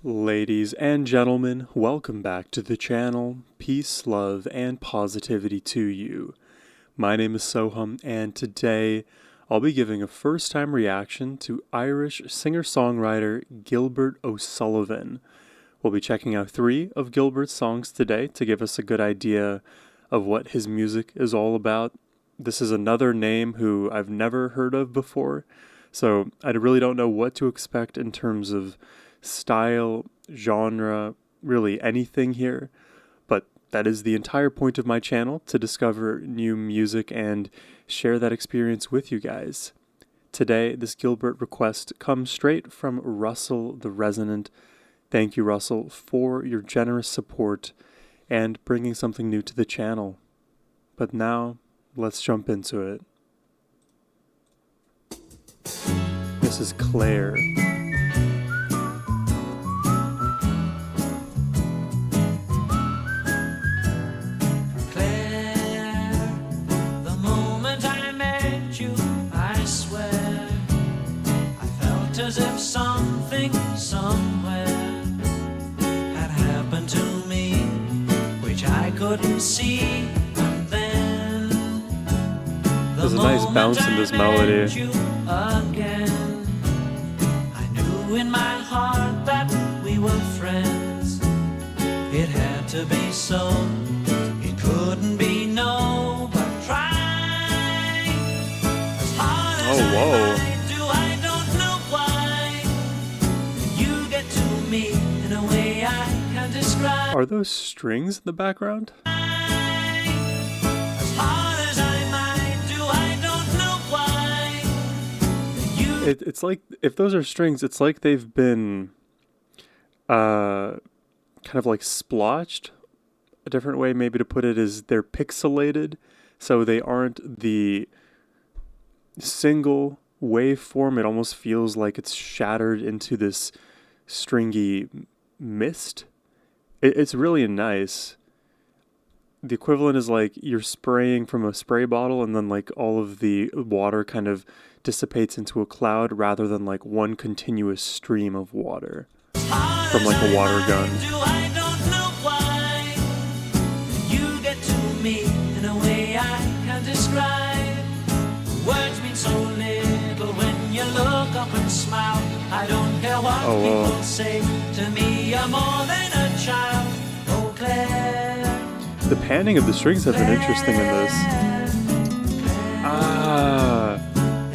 Ladies and gentlemen, welcome back to the channel. Peace, love, and positivity to you. My name is Sohum, and today I'll be giving a first-time reaction to Irish singer-songwriter Gilbert O'Sullivan. We'll be checking out 3 of Gilbert's songs today to give us a good idea of what his music is all about. This is another name who I've never heard of before, so I really don't know what to expect in terms of style, genre, really anything here. But that is the entire point of my channel, to discover new music and share that experience with you guys. Today, this Gilbert request comes straight from Russell the Resonant. Thank you, Russell, for your generous support and bringing something new to the channel. But now, let's jump into it. This is Clair. As if something somewhere had happened to me, which I couldn't see. And then there's a nice bounce in this melody. Again, I knew in my heart that we were friends. It had to be so. It couldn't be no, but try as hard as I might. Are those strings in the background? It's like, if those are strings, it's like they've been kind of like splotched. A different way maybe to put it is they're pixelated, so they aren't the single waveform. It almost feels like it's shattered into this stringy mist. It's really nice. The equivalent is like you're spraying from a spray bottle and then like all of the water kind of dissipates into a cloud rather than like one continuous stream of water from like a water gun. I don't know why you get to me in a way I can't describe. Words mean so little when you look up and smile. I don't care what people say to me, you're more than a child. Oh, Claire. The panning of the strings have been interesting in this.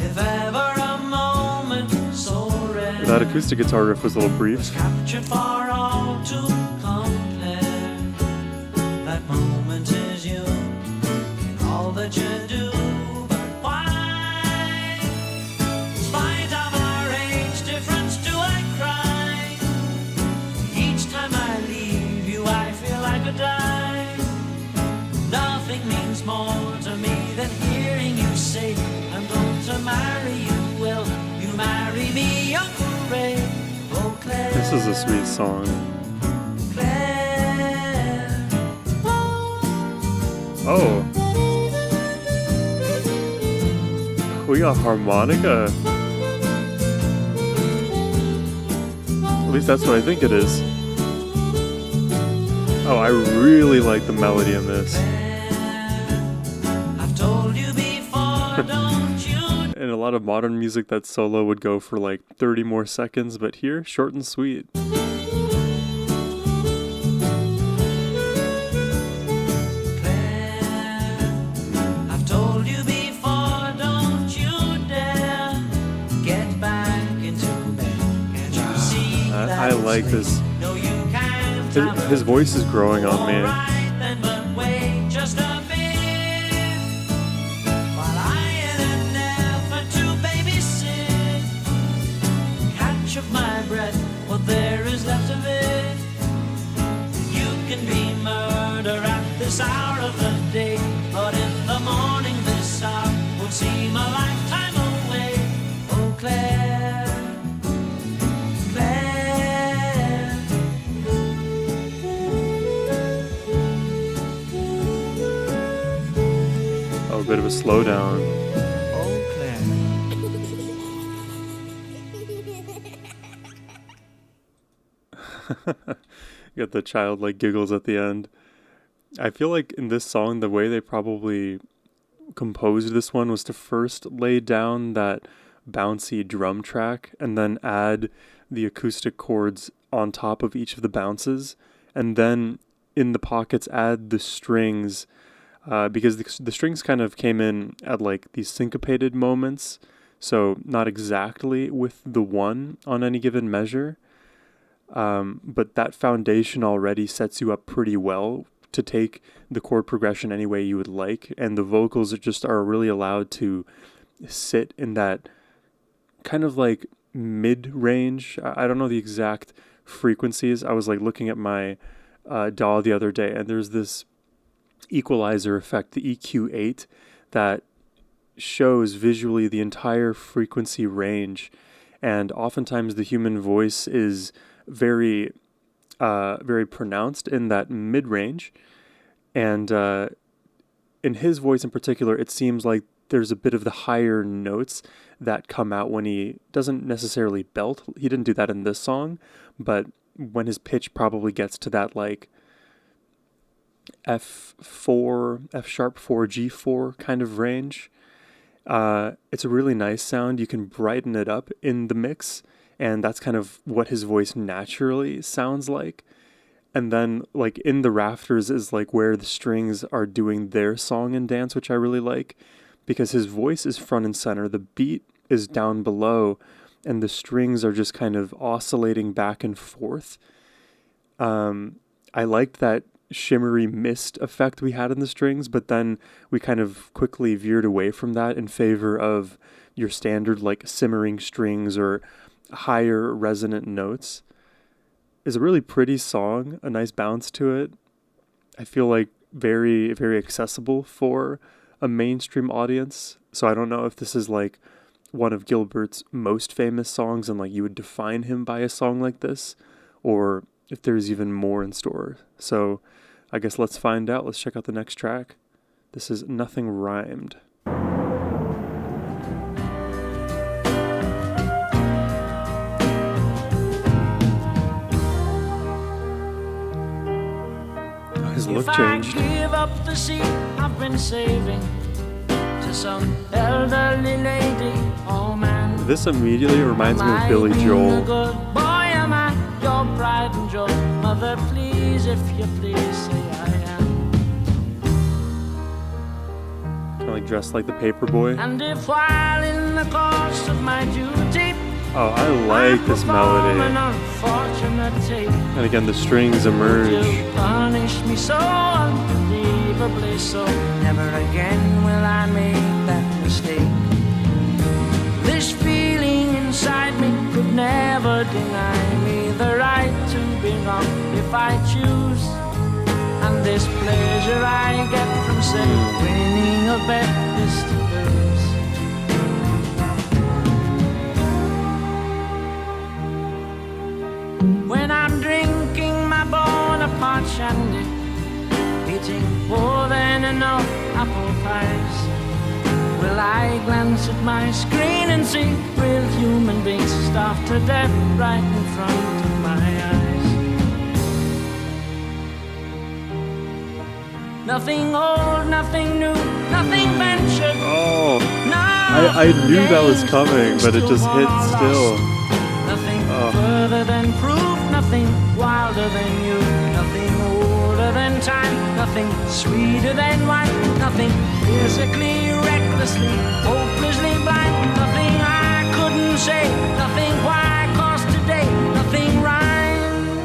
If ever a moment so rare, that acoustic guitar riff was a little brief. Captured for all to compare. That moment is you in all that you do. Nothing means more to me than hearing you say, I'm going to marry you. Will you marry me, Uncle Ray? Oh, Claire. This is a sweet song. Claire. Oh. We got harmonica. At least that's what I think it is. Oh, I really like the melody in this. I've told you before, don't you? In a lot of modern music, that solo would go for like 30 more seconds, but here, short and sweet. Claire, I've told you before, don't you dare get back into bed. Can't you see that I like this. No, you can't. His voice is growing on me. Right then, but wait just a bit, while I in an effort to babysit, catch up my breath, what there is left of it. You can be murder at this hour of the day, but in the morning this hour would seem a lifetime away. Oh, Claire. A bit of a slowdown. Oh, Claire. Got the childlike giggles at the end. I feel like in this song, the way they probably composed this one was to first lay down that bouncy drum track and then add the acoustic chords on top of each of the bounces, and then in the pockets add the strings, because the strings kind of came in at like these syncopated moments, so not exactly with the one on any given measure, but that foundation already sets you up pretty well to take the chord progression any way you would like, and the vocals are really allowed to sit in that kind of like mid-range. I don't know the exact frequencies. I was like looking at my DAW the other day, and there's this equalizer effect, the EQ8, that shows visually the entire frequency range, and oftentimes the human voice is very pronounced in that mid-range, and in his voice in particular, it seems like there's a bit of the higher notes that come out when he doesn't necessarily belt. He didn't do that in this song, but when his pitch probably gets to that like F4, F sharp 4, G4 kind of range, it's a really nice sound. You can brighten it up in the mix, and that's kind of what his voice naturally sounds like. And then like in the rafters is like where the strings are doing their song and dance, which I really like, because his voice is front and center, the beat is down below, and the strings are just kind of oscillating back and forth. I liked that shimmery mist effect we had in the strings, but then we kind of quickly veered away from that in favor of your standard like simmering strings or higher resonant notes. It's a really pretty song, a nice bounce to it. I feel like very, very accessible for a mainstream audience. So I don't know if this is like one of Gilbert's most famous songs and like you would define him by a song like this, or if there's even more in store. So I guess let's find out. Let's check out the next track. This is Nothing Rhymed. His look changed. If I give up the seat I've been saving to some elderly lady, oh man, this immediately reminds me of Billy Joel. Good boy, am I your pride and joy? Mother, please, if you please, say I am. Kind of like dressed like the paper boy. And if while in the course of my duty, oh, I like this melody. And again, the strings emerge. You punish me so unbelievably so. Never again will I make that mistake. This feeling inside me could never deny me the right to be wrong if I choose. And this pleasure I get from say winning a bet is to lose. When I'm drinking my Bonaparte shandy, eating more than enough apple pies, will I glance at my screen and see real human beings starved to death right in front of my eyes? Nothing old, nothing new, nothing ventured. Oh, I knew that was coming, but it just hit still. Nothing further than proof, nothing wilder than you, nothing older than time, nothing sweeter than wine, nothing physically, recklessly, hopelessly blind, nothing I couldn't say, nothing why, cause today, nothing rhyme.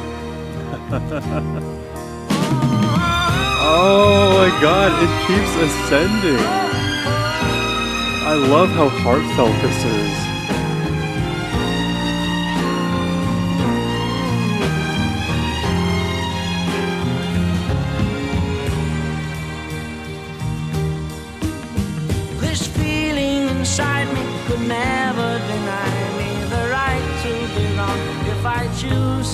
Oh my god, it keeps ascending. I love how heartfelt this is. Could never deny me the right to belong if I choose.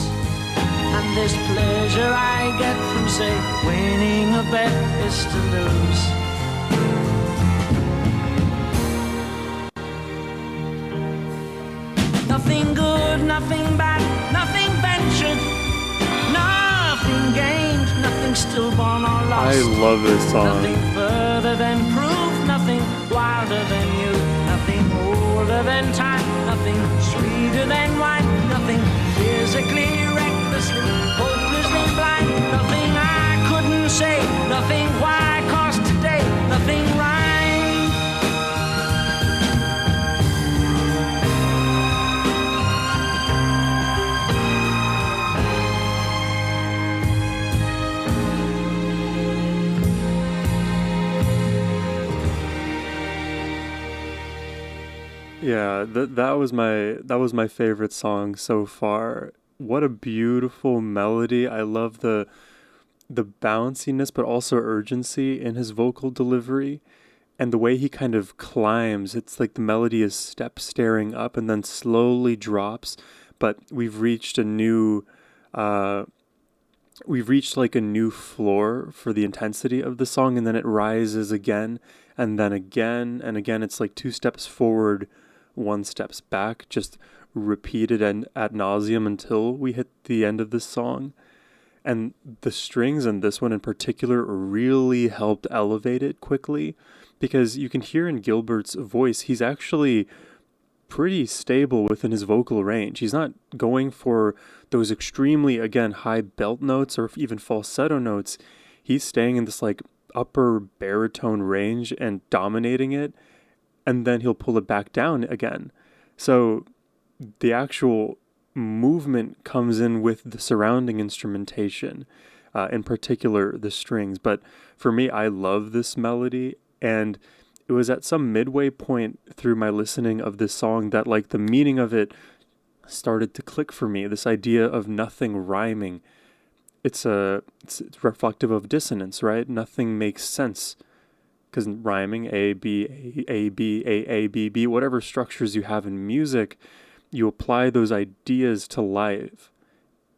And this pleasure I get from, say, winning a bet is to lose. Nothing good, nothing bad, nothing ventured, I love this song. Nothing further than proof, nothing wilder than you, nothing older than time, nothing sweeter than wine, nothing physically, recklessly, hopelessly blind, nothing I couldn't say, nothing why, 'cause today, nothing rhymes. Yeah, that was my favorite song so far. What a beautiful melody. I love the bounciness but also urgency in his vocal delivery and the way he kind of climbs. It's like the melody is step staring up and then slowly drops, but we've reached like a new floor for the intensity of the song, and then it rises again and then again and again. It's like two steps forward, one steps back, just repeated and ad nauseum until we hit the end of this song. And the strings in this one in particular really helped elevate it quickly, because you can hear in Gilbert's voice, he's actually pretty stable within his vocal range. He's not going for those extremely, again, high belt notes or even falsetto notes. He's staying in this like upper baritone range and dominating it, and then he'll pull it back down again. So the actual movement comes in with the surrounding instrumentation, in particular the strings. But for me, I love this melody, and it was at some midway point through my listening of this song that like the meaning of it started to click for me. This idea of nothing rhyming. It's reflective of dissonance, right? Nothing makes sense. Because rhyming, A, B, A, B, A, B, B, whatever structures you have in music, you apply those ideas to life.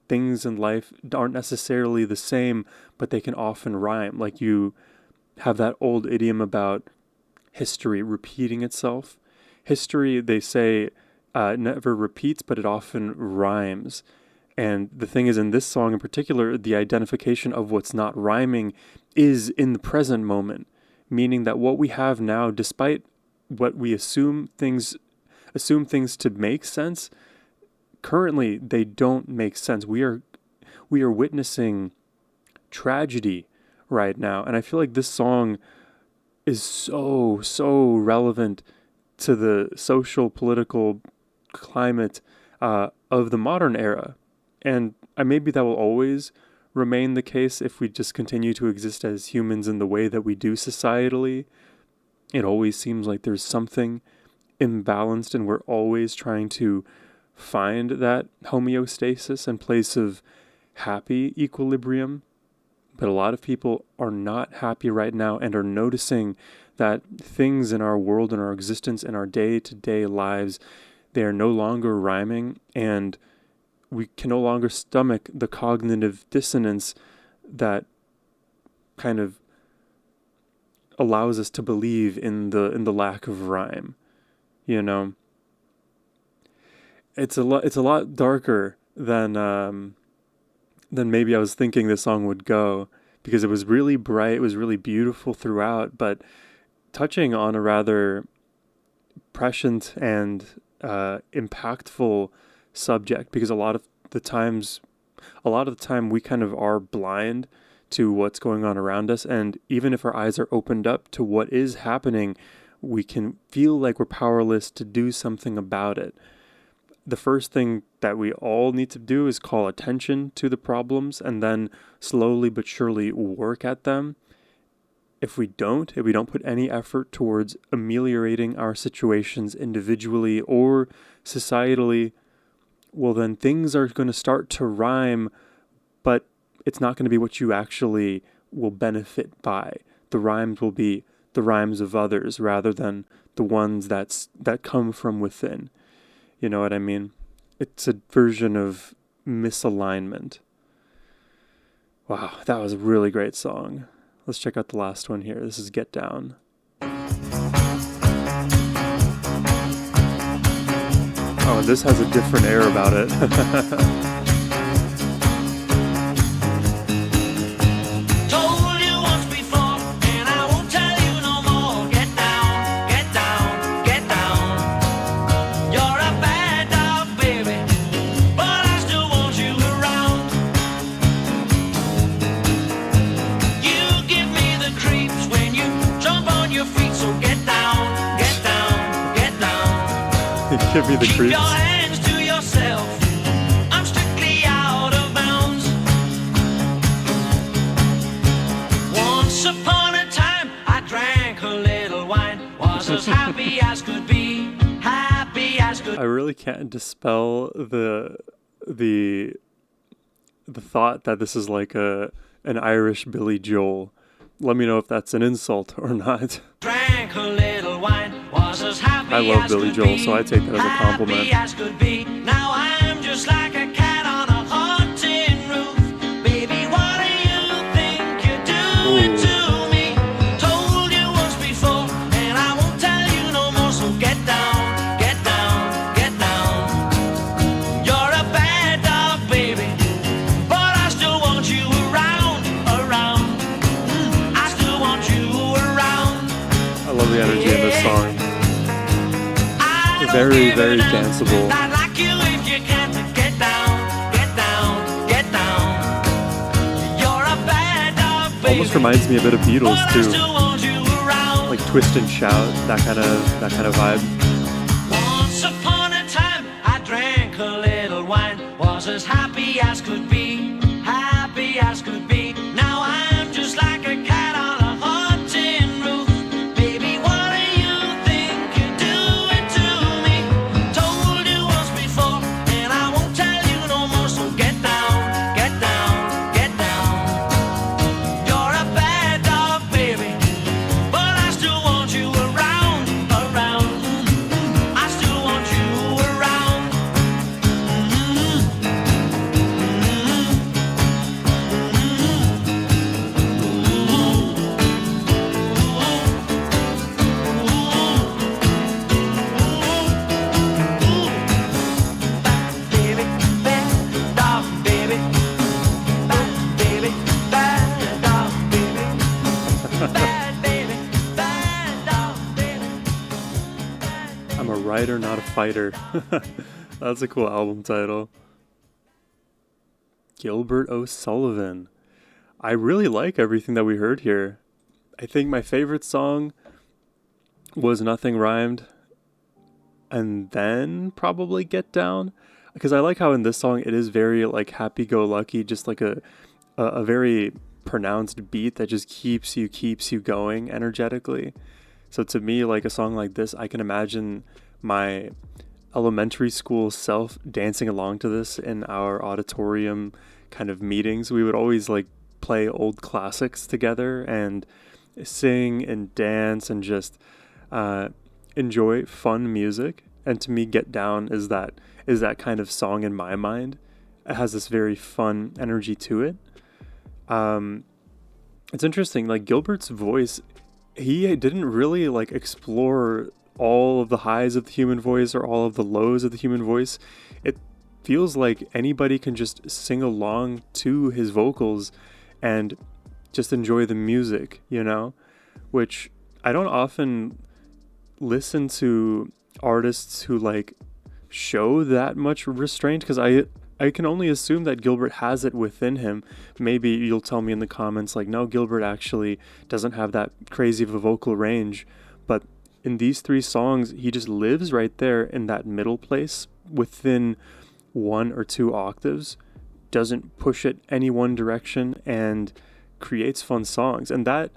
Things in life aren't necessarily the same, but they can often rhyme. Like you have that old idiom about history repeating itself. History, they say, never repeats, but it often rhymes. And the thing is, in this song in particular, the identification of what's not rhyming is in the present moment, meaning that what we have now, despite what we assume things to make sense, currently they don't make sense. We are witnessing tragedy right now, and I feel like this song is so relevant to the social political climate of the modern era. And maybe that will always remain the case if we just continue to exist as humans in the way that we do societally. It always seems like there's something imbalanced, and we're always trying to find that homeostasis and place of happy equilibrium. But a lot of people are not happy right now and are noticing that things in our world and our existence in our day-to-day lives, they are no longer rhyming, and we can no longer stomach the cognitive dissonance that kind of allows us to believe in the lack of rhyme. You know, it's a lot darker than maybe I was thinking this song would go, because it was really bright, it was really beautiful throughout, but touching on a rather prescient and impactful subject, because a lot of the time we kind of are blind to what's going on around us, and even if our eyes are opened up to what is happening, we can feel like we're powerless to do something about it. The first thing that we all need to do is call attention to the problems and then slowly but surely work at them. If we don't put any effort towards ameliorating our situations individually or societally, well, then things are going to start to rhyme, but it's not going to be what you actually will benefit by. The rhymes will be the rhymes of others rather than the ones that come from within. You know what I mean? It's a version of misalignment. Wow, that was a really great song. Let's check out the last one here. This is Get Down. Oh, and this has a different air about it. Told you once Give me the Keep your creeps. hands to yourself. I'm strictly out of bounds. Once upon a time, I drank a little wine. Was as happy as could be. Happy as could I really can't dispel the thought that this is like an Irish Billy Joel. Let me know if that's an insult or not. drank a little wine. Was as happy I love as Billy could Joel, be. so I take that as a compliment. Happy as could be. Now I'm just like a cat on a hot tin roof. Baby, what do you think you're doing Ooh. to me? Told you once before, and I won't tell you no more. So get down, get down, get down. You're a bad dog, baby, but I still want you around, around. I still want you around. I love the energy in this song. I don't Very, give a very damn. danceable. I'd like you if you can't get down, get down, get down. You're a bad dog, baby. Almost reminds me a bit of Beatles but I too, still want you around. like Twist and Shout, that kind of vibe. Once upon a time, I drank a little wine. Was as happy as could be, happy as could be. Now I'm just like a cat on a hot tin roof. Baby, what do you think you're doing to me? Told you once before, and I won't tell you no more. So get down, get down, get down. You're a bad dog, baby, but I still want you around, around. I still want you around. Bad baby, bad dog, baby. Bad baby, bad dog, baby. Bad baby, bad dog, baby. I'm a writer, not a fighter. That's a cool album title. Gilbert O'Sullivan. I really like everything that we heard here. I think my favorite song was Nothing Rhymed, and then probably Get Down, because I like how in this song it is very like happy-go-lucky, just like a very pronounced beat that just keeps you going energetically. So to me, like a song like this, I can imagine my elementary school self dancing along to this in our auditorium kind of meetings. We would always like play old classics together and sing and dance and just enjoy fun music. And to me, Get Down is that kind of song in my mind. It has this very fun energy to it. It's interesting, like Gilbert's voice, he didn't really like explore all of the highs of the human voice or all of the lows of the human voice. It feels like anybody can just sing along to his vocals and just enjoy the music, you know? Which I don't often listen to artists who like show that much restraint, because I can only assume that Gilbert has it within him. Maybe you'll tell me in the comments like, no, Gilbert actually doesn't have that crazy of a vocal range. But in these three songs, he just lives right there in that middle place within 1 or 2 octaves, doesn't push it any one direction, and creates fun songs. And that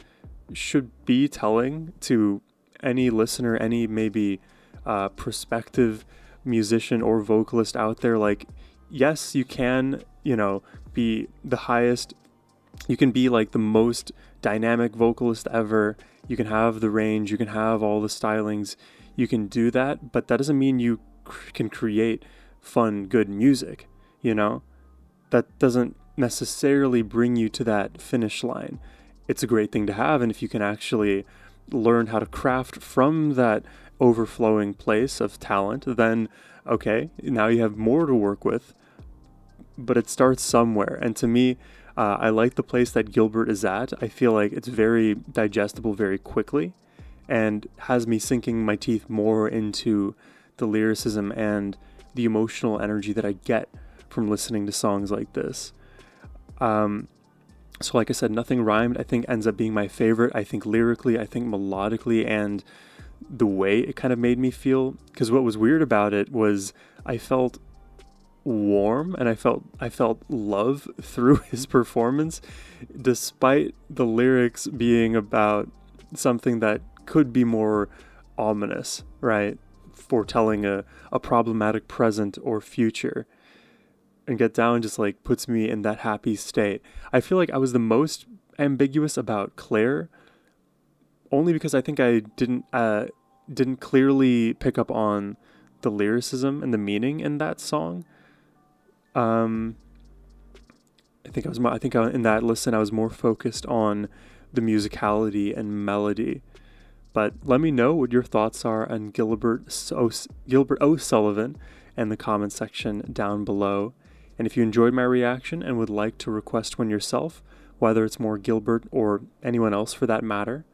should be telling to any listener, any maybe prospective musician or vocalist out there. Like, yes, you can, be the highest, you can be like the most dynamic vocalist ever, you can have the range, you can have all the stylings, you can do that, but that doesn't mean you can create fun, good music, That doesn't necessarily bring you to that finish line. It's a great thing to have, and if you can actually learn how to craft from that overflowing place of talent, then okay, now you have more to work with, but it starts somewhere. And to me, I like the place that Gilbert is at. I feel like it's very digestible very quickly and has me sinking my teeth more into the lyricism and the emotional energy that I get from listening to songs like this. So like I said, Nothing Rhymed, I think ends up being my favorite. I think lyrically, I think melodically, and the way it kind of made me feel. Because what was weird about it was I felt warm and I felt love through his performance, despite the lyrics being about something that could be more ominous, right? Foretelling a problematic present or future. And Get Down just like puts me in that happy state. I feel like I was the most ambiguous about Clair, only because I think I didn't clearly pick up on the lyricism and the meaning in that song. I think in that listen I was more focused on the musicality and melody. But let me know what your thoughts are on Gilbert O. Sullivan in the comment section down below. And if you enjoyed my reaction and would like to request one yourself, whether it's more Gilbert or anyone else for that matter,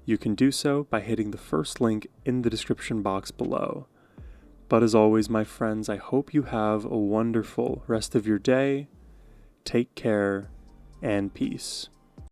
you can do so by hitting the first link in the description box below. But as always, my friends, I hope you have a wonderful rest of your day. Take care and peace.